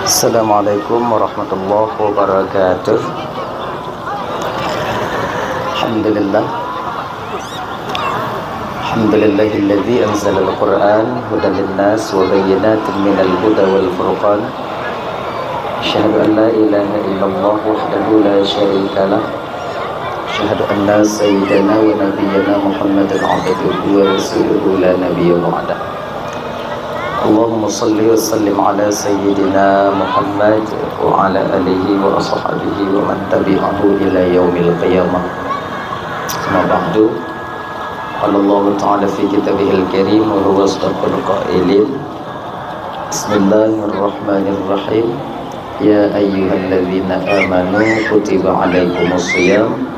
Assalamualaikum warahmatullahi wabarakatuh. Alhamdulillah. Alhamdulillahilladzi anzala al-Qur'an hudan lin-nas wa bayyinatin minal huda wal furqan. Asyhadu an la ilaha illallah wahdahu la syarika lah. Asyhadu anna sayyidana wa nabiyyana Muhammadan abduhu wa rasuluhu la nabiyya ba'dah. Allahumma salli wa sallim ala sayyidina Muhammad wa ala alihi wa ashabihi wa man tabi'ahu ila yaumil qiyamah. Amma ba'du. Qala Allah ta'ala fi kitabihil karim wa huwa asdaqul qailin. Bismillahirrahmanirrahim. Ya ayyuhalladzina amanu kutiba alaikumus shiyam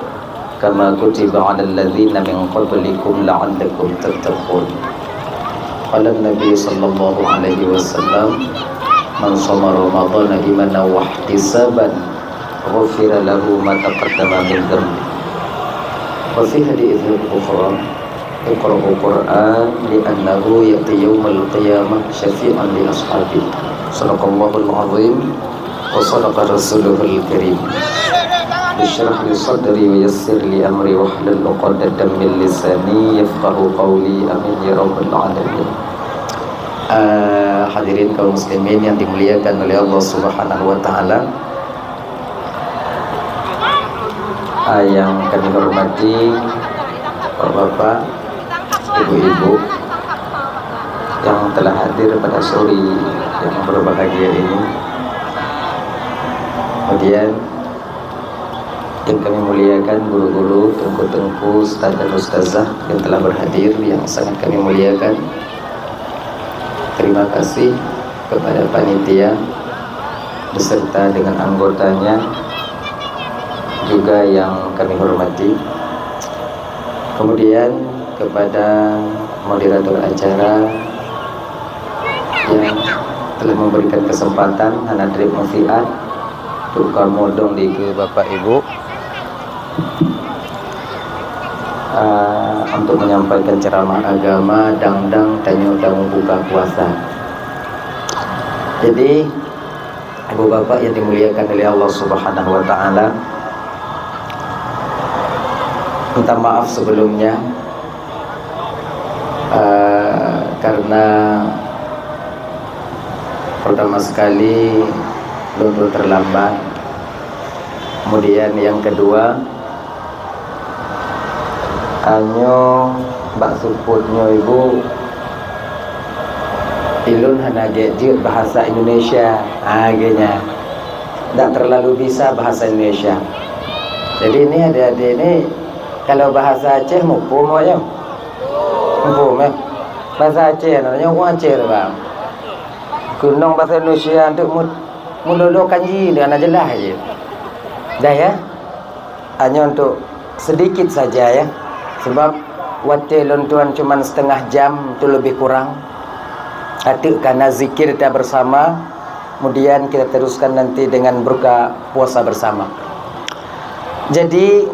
kama kutiba alal ladzina min qablikum la'allakum tattaqun. Qala Nabi sallallahu alaihi wasallam, man shoma ramadhana imanan wa ihtisaban ghufira lahu ma taqaddama min dhanbi. Wa fi haditsin ukhra, iqra'u Qur'an li'annahu ya'ti yawmal qiyamah syafi'an li ashabi. Shadaqallahul azim wa shadaqa rasuluhul karim. Bishrah li sadri wa yassir li amri wa hlul 'uqdatam min lisani yafqahu qawli. Amin ya rabbal alamin. Hadirin kaum muslimin yang dimuliakan oleh Allah Subhanahu wa taala, yang kami hormati Bapak-bapak, Ibu-ibu yang telah hadir pada sore yang berbahagia ini. Kemudian yang kami muliakan guru-guru, tengku-tengku, ustaz dan ustazah yang telah berhadir, yang sangat kami muliakan. Terima kasih kepada panitia beserta dengan anggotanya juga yang kami hormati. Kemudian kepada moderator acara yang telah memberikan kesempatan Hanadrib Mufiat untuk modong di ke Bapak Ibu untuk menyampaikan ceramah agama, dangdang, tanya-tanya buka puasa. Jadi Ibu Bapak yang dimuliakan oleh Allah Subhanahu wa taala, minta maaf sebelumnya karena pertama sekali luntur terlambat. Kemudian yang kedua, anyo mbak suputnya ibu ilun hana gejir bahasa Indonesia agaknya tidak terlalu bisa bahasa Indonesia. Jadi ini adik-adik ini kalau bahasa Aceh mumpum aja, mumpum bahasa Aceh namanya Aceh bang. Gunung bahasa Indonesia untuk mudodo kanji dengan jelas aja. Dah ya, hanya untuk sedikit saja ya. Sebab waktu lontuan cuma setengah jam itu lebih kurang. Adik karena zikir kita bersama, kemudian kita teruskan nanti dengan berbuka puasa bersama. Jadi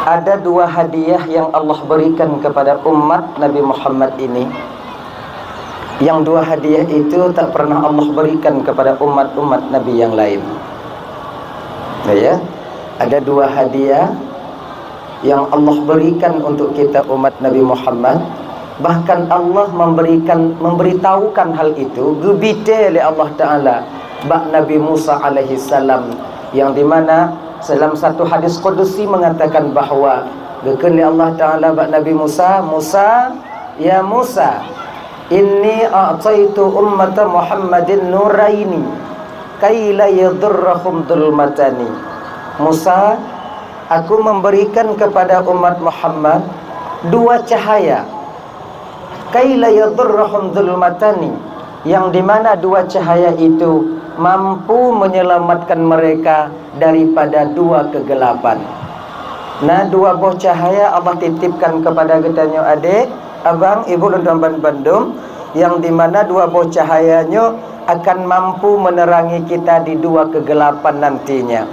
ada dua hadiah yang Allah berikan kepada umat Nabi Muhammad ini. Yang dua hadiah itu tak pernah Allah berikan kepada umat-umat Nabi yang lain. Ya, ada dua hadiah yang Allah berikan untuk kita umat Nabi Muhammad. Bahkan Allah memberitahukan hal itu gebite oleh Allah Ta'ala bak Nabi Musa alaihi salam, yang dimana dalam satu hadis Qudusi mengatakan bahawa gekeni Allah Ta'ala bak Nabi Musa, Musa, ya Musa, inni a'taitu ummata Muhammadin nuraini kaila yadurrahum dhulmatani. Musa, aku memberikan kepada umat Muhammad dua cahaya, kaila yadurrahum dhulmatani, yang dimana dua cahaya itu mampu menyelamatkan mereka daripada dua kegelapan. Nah, dua buah cahaya Allah titipkan kepada kita adik, abang, ibu dan tuan Bandung, yang dimana dua buah cahayanya akan mampu menerangi kita di dua kegelapan nantinya.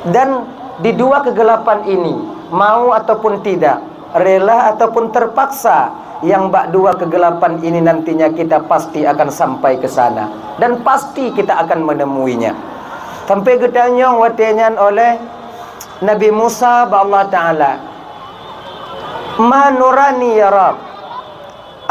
Dan di dua kegelapan ini, mau ataupun tidak, rela ataupun terpaksa, yang bak dua kegelapan ini nantinya kita pasti akan sampai ke sana dan pasti kita akan menemuinya. Sampai ketanyong watenyan oleh Nabi Musa ba Allah Ta'ala, "Ma nurani ya Rab,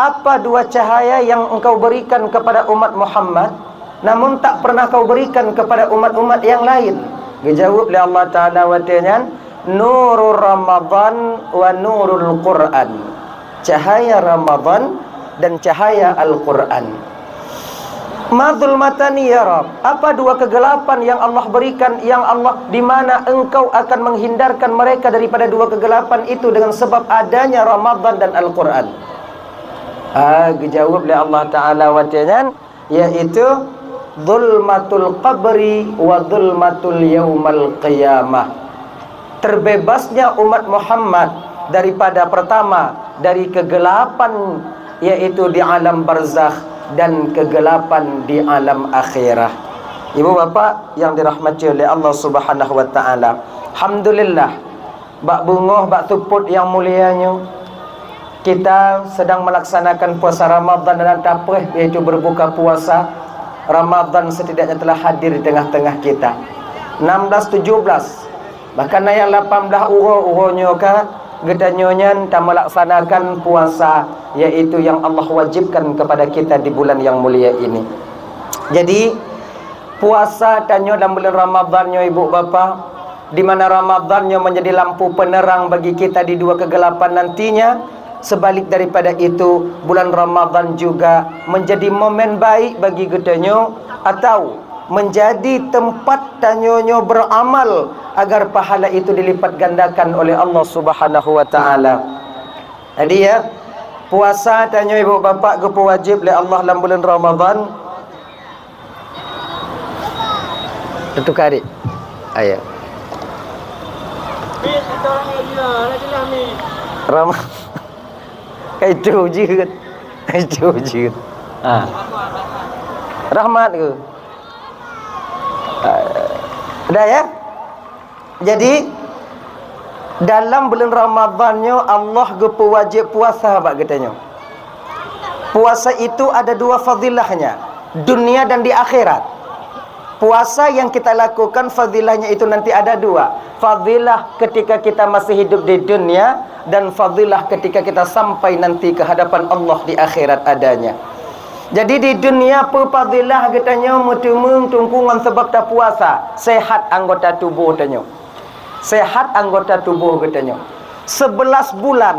apa dua cahaya yang engkau berikan kepada umat Muhammad namun tak pernah kau berikan kepada umat-umat yang lain?" Dijawab oleh Allah Ta'ala watenyan, "Nurul Ramadan wa nurul Quran." Cahaya Ramadan dan cahaya Al-Quran. Madul matani ya Rab, apa dua kegelapan yang Allah berikan, yang Allah, di mana engkau akan menghindarkan mereka daripada dua kegelapan itu dengan sebab adanya Ramadan dan Al-Quran? Dijawab oleh Allah Ta'ala watenyan, yaitu zulmatul qabri wa zulmatul yaumal qiyamah. Terbebasnya umat Muhammad daripada pertama, dari kegelapan yaitu di alam barzakh dan kegelapan di alam akhirah. Ibu bapa yang dirahmati oleh Allah Subhanahu wa taala, alhamdulillah bak bungoh bak tuput yang mulianya, kita sedang melaksanakan puasa Ramadan dan tapeh, yaitu berbuka puasa. Ramadan setidaknya telah hadir di tengah-tengah kita. 16, 17, bahkan yang 18 uho-uhonyo ka gedanyonya tak melaksanakan puasa, yaitu yang Allah wajibkan kepada kita di bulan yang mulia ini. Jadi puasa tanyo dalam bulan Ramadannya ibu bapa, di mana Ramadannya menjadi lampu penerang bagi kita di dua kegelapan nantinya. Sebalik daripada itu, bulan Ramadan juga menjadi momen baik bagi gedanyo, atau menjadi tempat tanyonyo beramal agar pahala itu dilipat gandakan oleh Allah Subhanahu wa taala. Jadi ya, puasa tanyo ibu bapa gepo wajib oleh Allah dalam bulan Ramadan. Tentu kari. Ayat. Ramadan. Itu jihad. Itu jihad. Rahmat ke? Dah ya. Jadi dalam bulan Ramadannya Allah gepo wajib puasa bak katanya. Puasa itu ada dua fadilahnya, dunia dan di akhirat. Puasa yang kita lakukan fadilahnya itu nanti ada dua. Fadilah ketika kita masih hidup di dunia, dan fadilah ketika kita sampai nanti ke hadapan Allah di akhirat adanya. Jadi di dunia pepadilah katanya mutumung tungkungan sebab tak puasa, sehat anggota tubuh katanya. Sehat anggota tubuh katanya. 11 bulan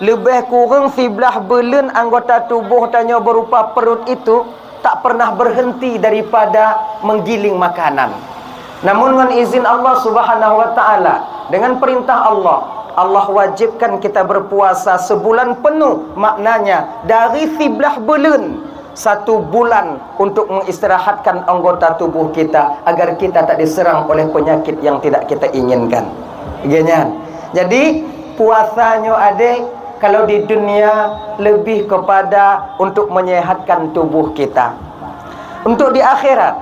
lebih kurang 11 bulan anggota tubuh katanya berupa perut itu tak pernah berhenti daripada menggiling makanan. Namun dengan izin Allah Subhanahu wa taala, dengan perintah Allah, Allah wajibkan kita berpuasa sebulan penuh. Maknanya dari 11 bulan, 1 bulan untuk mengistirahatkan anggota tubuh kita agar kita tak diserang oleh penyakit yang tidak kita inginkan. Ganyan. Jadi puasanya adik, kalau di dunia lebih kepada untuk menyehatkan tubuh kita. Untuk di akhirat,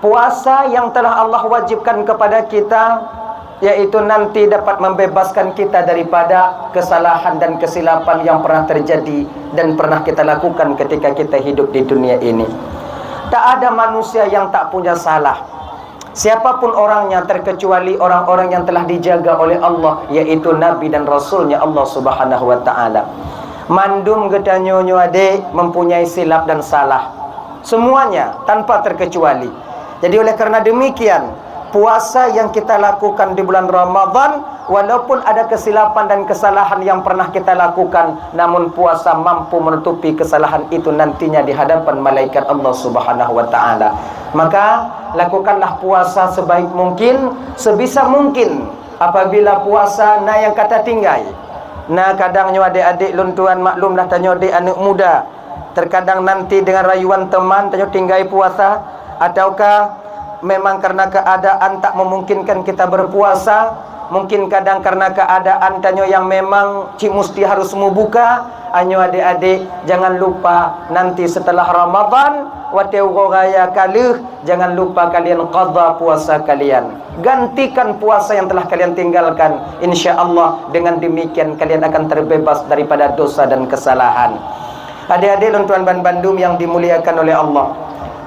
puasa yang telah Allah wajibkan kepada kita, yaitu nanti dapat membebaskan kita daripada kesalahan dan kesilapan yang pernah terjadi dan pernah kita lakukan ketika kita hidup di dunia ini. Tak ada manusia yang tak punya salah, siapapun orangnya, terkecuali orang-orang yang telah dijaga oleh Allah, yaitu Nabi dan Rasulnya Allah Subhanahu wa ta'ala. Mandum gedanyonyo adik mempunyai silap dan salah, semuanya tanpa terkecuali. Jadi oleh kerana demikian, puasa yang kita lakukan di bulan Ramadan, walaupun ada kesilapan dan kesalahan yang pernah kita lakukan, namun puasa mampu menutupi kesalahan itu nantinya di hadapan malaikat Allah Subhanahu wa ta'ala. Maka lakukanlah puasa sebaik mungkin, sebisa mungkin. Apabila puasa na yang kata tinggai, na kadangnya adik-adik luntuan maklumlah tanya adik anak muda, terkadang nanti dengan rayuan teman tanya tinggai puasa, ataukah memang karena keadaan tak memungkinkan kita berpuasa, Mungkin kadang karena keadaan tanyo yang memang cik musti harus membuka. Anyo adik-adik jangan lupa nanti setelah Ramadan wateu raya kalih, jangan lupa kalian qadha puasa kalian. Gantikan puasa yang telah kalian tinggalkan. InsyaAllah dengan demikian kalian akan terbebas daripada dosa dan kesalahan. Adik-adik Tuan Ban Bandung yang dimuliakan oleh Allah,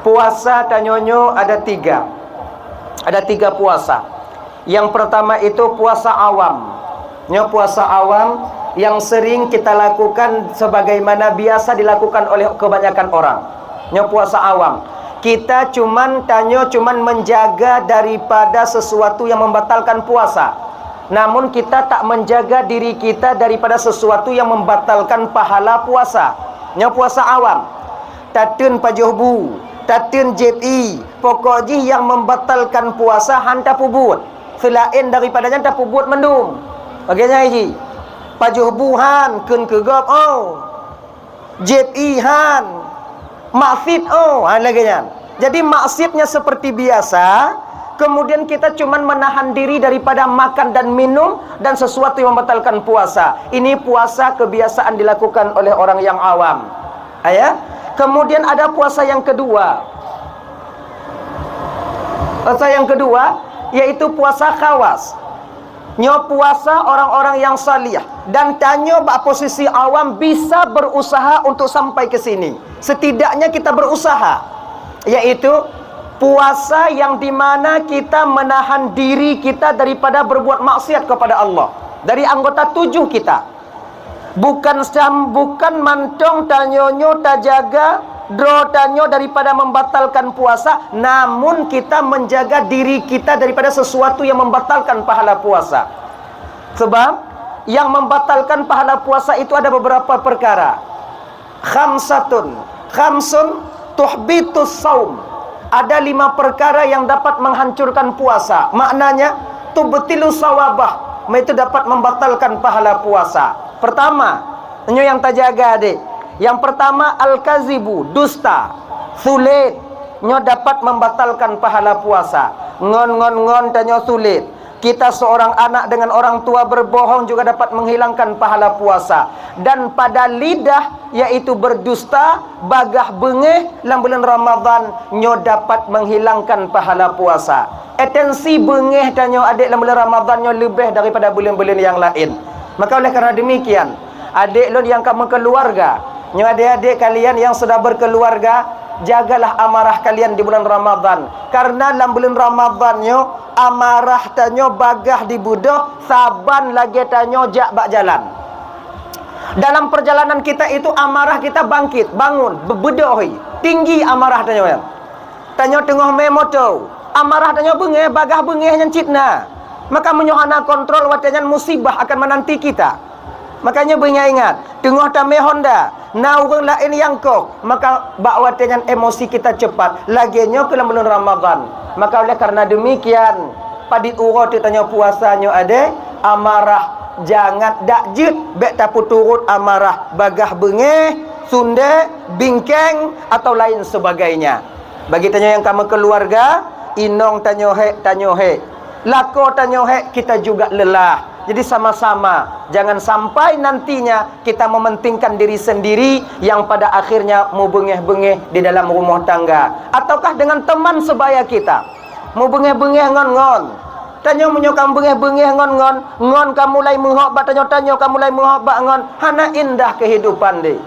puasa tanyonyo ada tiga. Ada tiga puasa. Yang pertama itu puasa awam. Puasa awam yang sering kita lakukan sebagaimana biasa dilakukan oleh kebanyakan orang. Puasa awam. Kita cuman menjaga daripada sesuatu yang membatalkan puasa. Namun kita tak menjaga diri kita daripada sesuatu yang membatalkan pahala puasa. Puasa awam. Tatun pajohbu, tatun JPI, pokoknya yang membatalkan puasa hanta pubut. Selain daripadanya tak pubut mendung. Bagaimana ini? Pajohbuhan kun kegop JPI han maksud laginya. Jadi maksudnya seperti biasa. Kemudian kita cuma menahan diri daripada makan dan minum dan sesuatu yang membatalkan puasa. Ini puasa kebiasaan dilakukan oleh orang yang awam. Kemudian ada puasa yang kedua. Puasa yang kedua yaitu puasa khawas. Puasa orang-orang yang salih. Dan tanyo posisi awam bisa berusaha untuk sampai ke sini. Setidaknya kita berusaha. Yaitu puasa yang dimana kita menahan diri kita daripada berbuat maksiat kepada Allah. Dari anggota 7 kita. Bukan mantong tanyonyo tajaga dro tanyo daripada membatalkan puasa, namun kita menjaga diri kita daripada sesuatu yang membatalkan pahala puasa. Sebab yang membatalkan pahala puasa itu ada beberapa perkara. Khamsun tuhbitus saum. Ada 5 perkara yang dapat menghancurkan puasa. Maknanya tubtilu sawabah, itu dapat membatalkan pahala puasa. Pertama, yang terjaga adik. Yang pertama al-kazibu, dusta. Sulit, dapat membatalkan pahala puasa. Ngon tanyo sulit. Kita seorang anak dengan orang tua berbohong juga dapat menghilangkan pahala puasa. Dan pada lidah yaitu berdusta, bagah bengeh dalam bulan Ramadan dapat menghilangkan pahala puasa. Atensi bengeh tanyo adik dalam bulan Ramadan lebih daripada bulan-bulan yang lain. Maka oleh kerana demikian, adik lon yang kamu keluarga, adik-adik kalian yang sudah berkeluarga, jagalah amarah kalian di bulan Ramadan. Karena dalam bulan Ramadan amarah tanyo bagah di budoh, saban lagi tanyo jak bak jalan. Dalam perjalanan kita itu amarah kita bangkit, bangun, bebedohi, tinggi amarah tanyo yang. Tanyo tengah memoto, amarah tanyo bengeh, bagah bengeh yang citna. Maka menyohana kontrol watanyan musibah akan menanti kita. Makanya ingat, tengah tameh Honda, orang lain yang kok, maka bakwatnya emosi kita cepat. Laginya ke bulan Ramadan. Maka oleh karena demikian, padit urut tanya puasanya ada amarah, jangan dakjut bek tapu turut amarah, bagah bengeh, sunde, bingkeng atau lain sebagainya. Bagi tanya yang kamu keluarga, inong tanyo he, lako tanyo he, kita juga lelah. Jadi sama-sama, jangan sampai nantinya kita mementingkan diri sendiri yang pada akhirnya mau bengeh-bengeh di dalam rumah tangga. Ataukah dengan teman sebaya kita, mau bengeh-bengeh ngon-ngon. Tanya menyokang bengeh-bengeh ngon-ngon, ngon kamu mulai menghobak, tanya kamu mulai menghobak ngon. Hana indah kehidupan deh.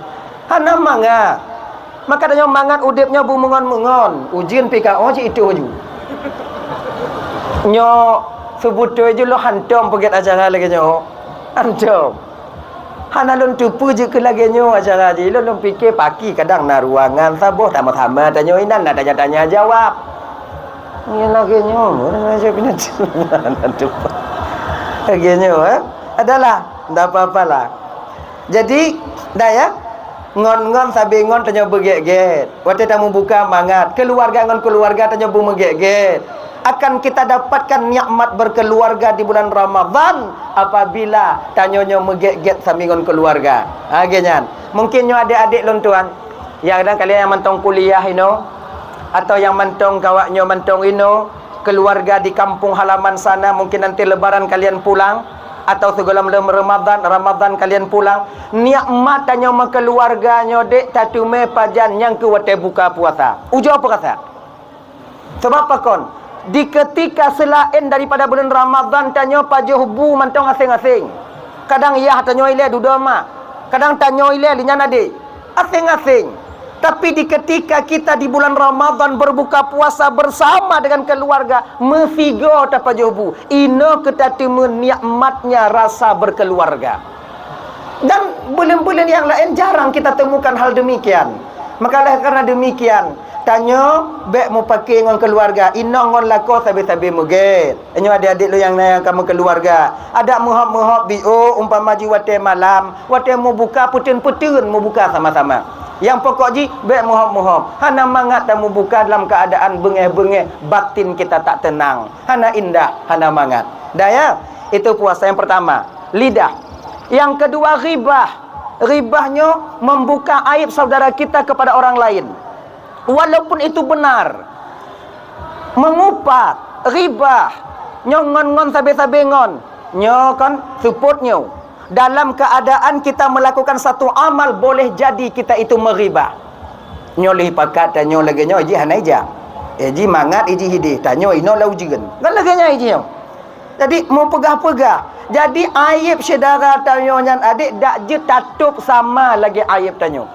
Hana manga. Maka tanya mangan udipnya bu mengon-mengon. Ujian PKO itu uju. Sebut tu je lo hantam pergi acara lagi nyo. Hantam. Hana lon tupu je ke lagi nyo acara je. Lon fikir pagi kadang na ruangan saboh tama-tama tanya inan nak tanya-tanya jawab. Ni lagi nyo. Macam kena tupu. Lagi nyo adalah ndak apa-apalah. Jadi dah ya. Ngon-ngon sabi ngon tanya berget-get. Waktu tamu buka mangat. Keluarga ngon keluarga tanya bu meget-get. Akan kita dapatkan nikmat berkeluarga di bulan Ramadan apabila tanyonyo meget-get samingon keluarga. Genyan. Mungkin nyo adik-adik lon tuan, yang ada kalian yang mentong kuliah atau yang mentong kawaknyo mentong keluarga di kampung halaman sana, mungkin nanti lebaran kalian pulang, atau segala Ramadan kalian pulang, nikmat tanya sama keluarganya dek tatume pajan yang kuwate buka puasa. Ujo apa kata? Sebab apa kon? Di ketika selain daripada bulan Ramadan tanya pajuh bu mantong asing-asing. Kadang iya tanya ile dudama. Kadang tanya ile linya nade. Asing-asing. Tapi di ketika kita di bulan Ramadan berbuka puasa bersama dengan keluarga, mefigo tapa jobu. Ino ketatimu nikmatnya rasa berkeluarga. Dan bulan-bulan yang lain jarang kita temukan hal demikian. Maka karena demikian, tanya bek mau pakai dengan keluarga, ino ngon lako sabi-sabi muget. Enyo adik-adik lu yang kamu keluarga. Ada muhab-muhab bio umpama ji wate malam, wate mau buka putun-putun mau buka sama-sama. Yang pokok ji bek muhab-muhab. Hana mangat tamu buka dalam keadaan bengeh-bengeh, batin kita tak tenang. Hana indah, hana mangat. Daya, itu puasa yang pertama, lidah. Yang kedua ghibah. Ghibahnya membuka aib saudara kita kepada orang lain. Walaupun itu benar. Mengupat, ghibah, nyon-ngon sabe-sabe ngon. Nyo kan supportnya. Dalam keadaan kita melakukan satu amal, boleh jadi kita itu meribah. Nyo lih pakat dan nyo lagi nyo iji hanaija. Iji mangat iji hidih. Tanyo ino lau jigen. Kan lagi nya iji nyo. Jadi mau pegah-pegah. Jadi aib saudara tanyo nyan adik dak je tatup sama lagi aib tanyo.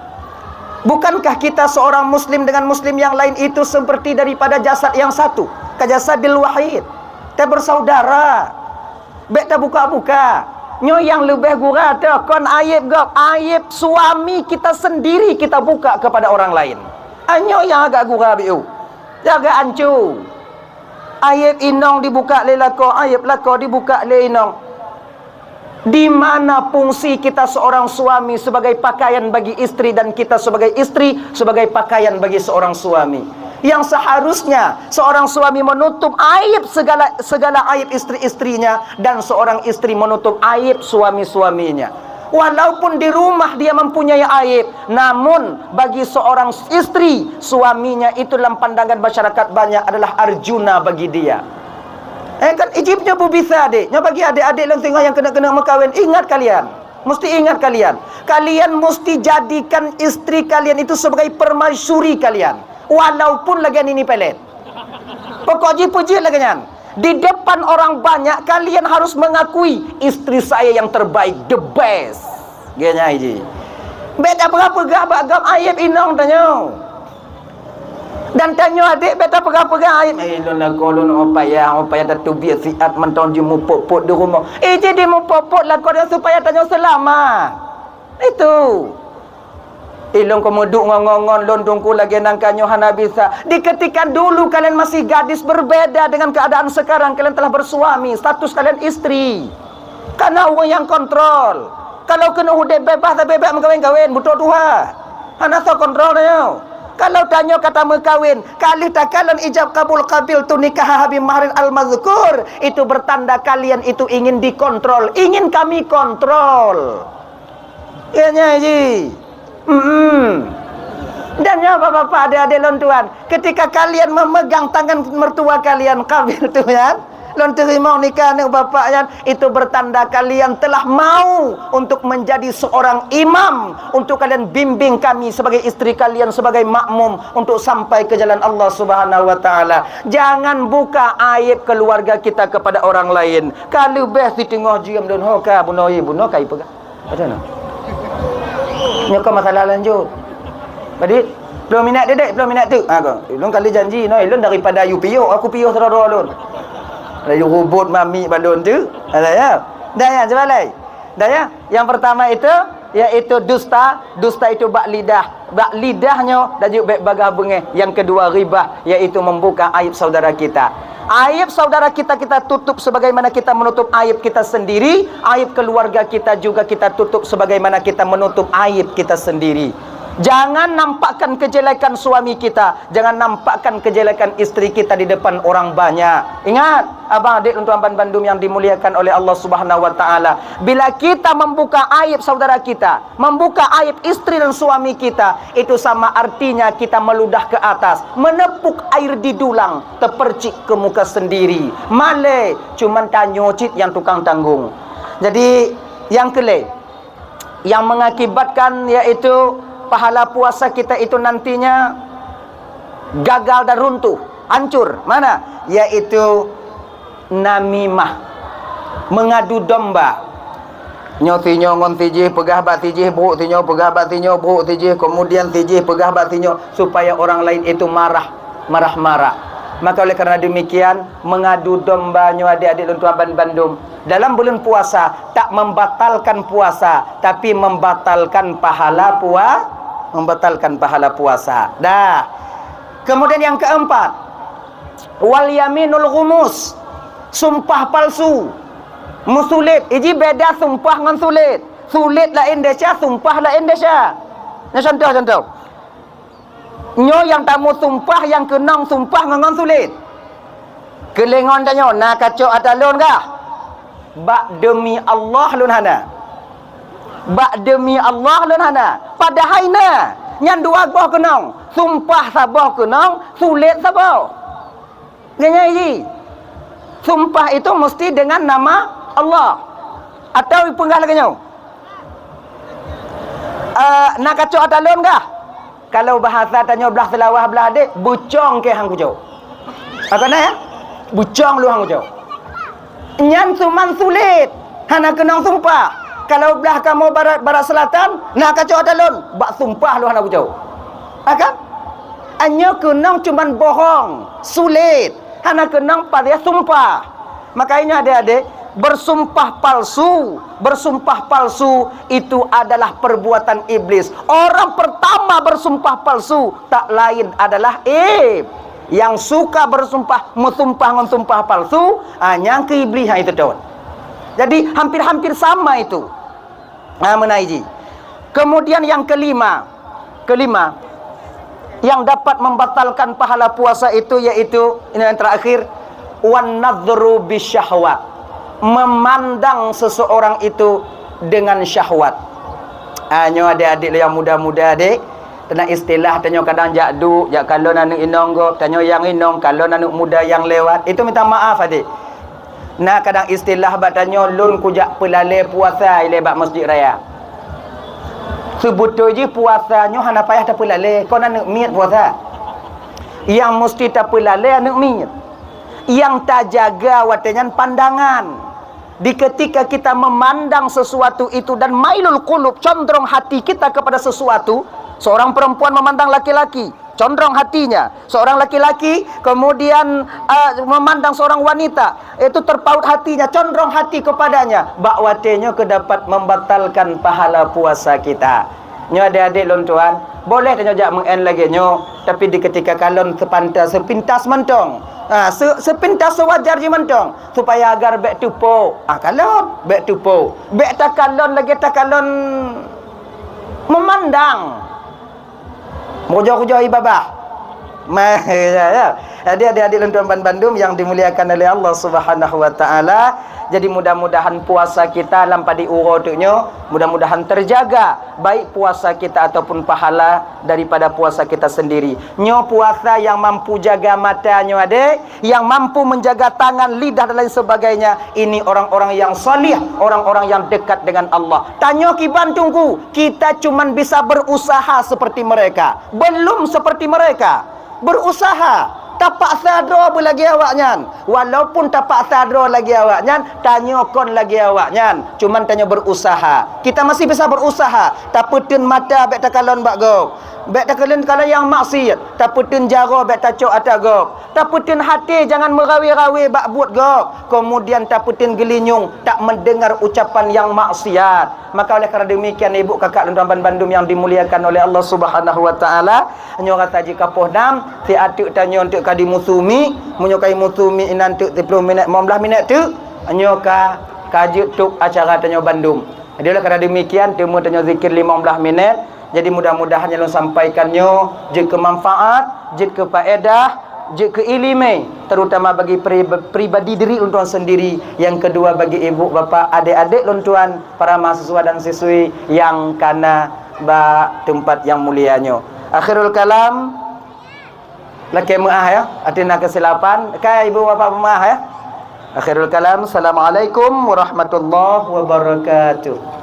Bukankah kita seorang muslim dengan muslim yang lain itu seperti daripada jasad yang satu? Kajasadil wahid. Kita bersaudara. Bek tak buka-buka. Nyo yang lebih gurau tu kon aib gak aib suami kita sendiri kita buka kepada orang lain. Anyo yang agak gurau biu. Jaga ancu. Aib inong dibuka le lako, aib lako dibuka le inong. Di mana fungsi kita seorang suami sebagai pakaian bagi istri dan kita sebagai istri sebagai pakaian bagi seorang suami? Yang seharusnya seorang suami menutup aib segala aib istri-istrinya dan seorang istri menutup aib suami-suaminya. Walaupun di rumah dia mempunyai aib, namun bagi seorang istri suaminya itu dalam pandangan masyarakat banyak adalah Arjuna bagi dia. Kan ijibnya pun bisa adik. Nya bagi adik-adik yang tengah yang kena-kena mekawin, ingat kalian. Mesti ingat kalian. Kalian mesti jadikan istri kalian itu sebagai permaisuri kalian. Walaupun lagian ini pelet. Pokoknya puji lagian. Di depan orang banyak kalian harus mengakui istri saya yang terbaik, the best. Genya ini. Beda berapa gabak aib inong tanya. Dan tanya adik beta pegah-pegah aib. Lon lah kolon opaya datu biar siat menton je mu popot di rumah. Jadi mu popot lah kau supaya tanya selama. Itu. Ilong komoduk ngongon londongku lagi nangkanyo hana bisa. Di ketika dulu kalian masih gadis berbeda dengan keadaan sekarang kalian telah bersuami, status kalian istri. Karena orang yang kontrol. Kalau kena udah bebas mengkawin-kawin butuh Tuhan. Hana so kontrolnya. Kalau tanya kata mengkawin, kali tak kalian ijab kabul kabil tu nikah habib mahrin al-mazkur, itu bertanda kalian itu ingin dikontrol, ingin kami kontrol. Ianya ji. Dan ya bapak-bapak adik-adik lontuan, ketika kalian memegang tangan mertua kalian kabil tu kan, lon terima nikah dengan bapaknya, itu bertanda kalian telah mau untuk menjadi seorang imam, untuk kalian bimbing kami sebagai istri kalian sebagai makmum untuk sampai ke jalan Allah Subhanahu wa taala. Jangan buka aib keluarga kita kepada orang lain. Kalau best di tengah jiam don hoka bunoi kai pegah. Macam mana? Nyokap masalah lanjut. Jadi belum minat dedek, belum minat tu. Ilon kali janji, no ilon daripada you piyo, aku piyo saudara alun. Lalu robot mami balon tu. Ada ya. Dah ya, coba lagi. Dah ya. Yang pertama itu yaitu dusta. Dusta itu bak lidah. Bak lidahnya dan juga bagah bengeh. Yang kedua ribah, yaitu membuka aib saudara kita. Aib saudara kita tutup sebagaimana kita menutup aib kita sendiri. Aib keluarga kita juga kita tutup sebagaimana kita menutup aib kita sendiri. Jangan nampakkan kejelekan suami kita, jangan nampakkan kejelekan istri kita di depan orang banyak. Ingat, abang adik untuk Tuan Bandung yang dimuliakan oleh Allah Subhanahu wa taala, bila kita membuka aib saudara kita, membuka aib istri dan suami kita, itu sama artinya kita meludah ke atas, menepuk air di dulang, terpercik ke muka sendiri. Malai cuman tanyocit yang tukang tanggung. Jadi yang kelih yang mengakibatkan yaitu pahala puasa kita itu nantinya gagal dan runtuh, hancur. Mana? Yaitu namimah, mengadu domba. Nyo tinyo ngon tijih pegah bat tijih, buruk tinyo pegah bat tinyo, buruk tijih, kemudian tijih pegah bat tinyo, supaya orang lain itu marah. Maka oleh karena demikian, mengadu domba nyo adik-adik dan tuan Bandung dalam bulan puasa tak membatalkan puasa, tapi membatalkan pahala puasa. Dah. Kemudian yang keempat, wal yaminul ghumus, sumpah palsu. Musulit, ini beda sumpah dengan sulit. Sulit lah Indonesia, sumpah lah Indonesia. Nah, contoh. Nyo yang tamu sumpah, yang kenang sumpah dengan sulit. Kelengon tanya, nak kacau atalon kah? Bak demi Allah lun hana. Bak demi Allah lun hana. Padahal na, nyan dua boh kenang. Sumpah sabah kenang, sulit sabah. Ganya ini. Sumpah itu mesti dengan nama Allah. Atau penggah lagi nyo. Nak kacau atalon kah? Kalau bahasa tanya belah selawah belah adik, bucong ke hang kujau. Apa nak ya? Bucong lu hang kujau. Nyan suman sulit. Hana kenang sumpah. Kalau belah kamu barat selatan, nak kacau atalon, bak sumpah lu hana kujau. Akan? Anyo kenang cuman bohong, sulit. Hana kenang pada sumpah. Makanya adik-adik, bersumpah palsu itu adalah perbuatan iblis. Orang pertama bersumpah palsu tak lain adalah yang suka bersumpah dengan sumpah palsu, yang ke iblis itu daun. Jadi hampir-hampir sama itu. Menaiji. Kemudian yang kelima yang dapat membatalkan pahala puasa itu yaitu ini yang terakhir, wan nadhru bisyahwat, memandang seseorang itu dengan syahwat. Nyo adik-adik yang muda-muda adik, tena istilah tanyo kadang jakdu, jak kalau nanuk inong go, tanyo yang inong kalau nanuk muda yang lewat, itu minta maaf adik. Nah kadang istilah batanyo lun kujak pelale puasa ile bak masjid raya. Sebetulnya puasanya hana payah tak pelale, kau nanuk miat puasa. Yang mesti tak pelale nanuk miat. Yang tak jaga watenyan pandangan. Di ketika kita memandang sesuatu itu dan mailul qulub, condong hati kita kepada sesuatu. Seorang perempuan memandang laki-laki, condong hatinya. Seorang laki-laki kemudian memandang seorang wanita, itu terpaut hatinya, condong hati kepadanya. Bak watenya kedapat membatalkan pahala puasa kita. Nyo adik-adik lon tuan, boleh tanya jak mengen lagi nyo, tapi di ketika kalon sepintas mentong. Sepintas sewajar je mentong supaya agar bek tupo. Kalon bek tupo. Bek takalon lagi takalon memandang. Mujoh-mujoh ibabah. Adik-adik tuan Bandung yang dimuliakan oleh Allah Subhanahu wa taala. Jadi mudah-mudahan puasa kita lampadi urotuknya, mudah-mudahan terjaga baik puasa kita ataupun pahala daripada puasa kita sendiri. Nyo puasa yang mampu jaga matanya adik, yang mampu menjaga tangan, lidah dan lain sebagainya. Ini orang-orang yang salih, orang-orang yang dekat dengan Allah. Tanya kiban tunggu, kita cuman bisa berusaha seperti mereka, belum seperti mereka. Berusaha tapak sadar lagi awaknya, walaupun tapak sadar lagi awaknya, tanyokon lagi awaknya, cuman tanya berusaha. Kita masih bisa berusaha, taputin mata bek takalon bak go, bek takalon kalau yang maksiat, taputin jaro bek tacok atagop, taputin hati jangan merawi-rawi bak buat go, kemudian taputin gelinyung tak mendengar ucapan yang maksiat. Maka oleh karena demikian ibu kakak dan tuan Bandung yang dimuliakan oleh Allah Subhanahu wa taala, nyo kata jika pohdam si atuk tanya untuk kadi musumi, menyokai musumi nanti 10 minit 15 minit tu nyo ka kajuk tuk acara tanya Bandung. Jadi oleh karena demikian temu tanya zikir 15 minit, Jadi mudah-mudahan yang sampaikannya jika manfaat, jika faedah, jika ilmu, terutama bagi pribadi diri luntuan sendiri. Yang kedua bagi ibu bapa, adik-adik luntuan, para mahasiswa dan siswi yang kana tempat yang mulianya. Akhirul kalam, laki maah ya, atina kesilapan, kai ibu bapa maah ya. Akhirul kalam, assalamualaikum warahmatullahi wabarakatuh.